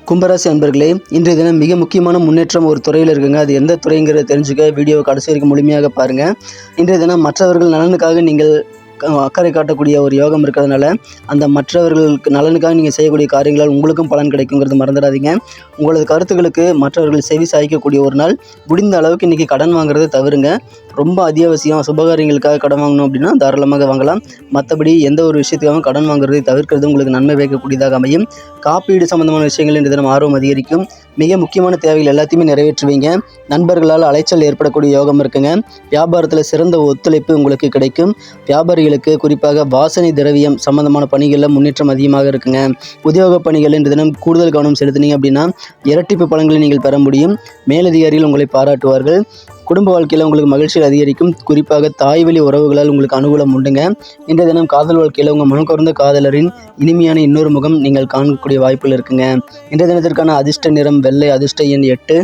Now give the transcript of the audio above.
கும்பராசி அன்பர்களே, இன்றைய தினம் மிக முக்கியமான முன்னேற்றம் ஒரு துறையில் இருக்குங்க. அது எந்த துறைங்கிறத தெரிஞ்சுக்க வீடியோவை கடைசி வரைக்கும் முழுமையாக பாருங்கள். இன்றைய தினம் மற்றவர்கள் நலனுக்காக நீங்கள் அக்கறை காட்டக்கூடிய ஒரு யோகம் இருக்கிறதுனால, அந்த மற்றவர்களுக்கு நலனுக்காக நீங்கள் செய்யக்கூடிய காரியங்களால் உங்களுக்கும் பலன் கிடைக்குங்கிறது மறந்துடாதீங்க. உங்களது கருத்துக்களுக்கு மற்றவர்கள் செவி சாய்க்கக்கூடிய ஒரு நாள். முடிந்த அளவுக்கு இன்றைக்கி கடன் வாங்குறதை தவிருங்க. ரொம்ப அத்தியாவசியம் சுபகாரியங்களுக்காக கடன் வாங்கணும் அப்படின்னா தாராளமாக வாங்கலாம். மற்றபடி எந்த ஒரு விஷயத்துக்காகவும் கடன் வாங்குறதை தவிர்க்கிறது உங்களுக்கு நன்மை வைக்கக்கூடியதாக அமையும். காப்பீடு சம்பந்தமான விஷயங்கள் இன்று தினம் ஆர்வம் அதிகரிக்கும். மிக முக்கியமான தேவைகள் எல்லாத்தையுமே நிறைவேற்றுவீங்க. நண்பர்களால் அலைச்சல் ஏற்படக்கூடிய யோகம் இருக்குங்க. வியாபாரத்தில் சிறந்த ஒத்துழைப்பு உங்களுக்கு கிடைக்கும். வியாபாரிகளுக்கு குறிப்பாக வாசனை திரவியம் சம்பந்தமான பணிகளில் முன்னேற்றம் அதிகமாக இருக்குங்க. உத்தியோக பணிகள் இன்று தினம் கூடுதல் கவனம் செலுத்தினீங்க அப்படின்னா இரட்டிப்பு பலன்களை நீங்கள் பெற முடியும். மேலதிகாரிகள் உங்களை பாராட்டுவார்கள். குடும்ப வாழ்க்கையில் உங்களுக்கு மகிழ்ச்சிகள் அதிகரிக்கும். குறிப்பாக தாய்வழி உறவுகளால் உங்களுக்கு அனுகூலம் உண்டுங்க. இன்றைய தினம் காதல் வாழ்க்கையில் உங்கள் மனக்கவர்ந்த காதலரின் இனிமையான இன்னொரு முகம் நீங்கள் காணக்கூடிய வாய்ப்புகள் இருக்குங்க. இன்றைய தினத்திற்கான அதிர்ஷ்ட நிறம் வெள்ளை, அதிர்ஷ்ட எண் 8.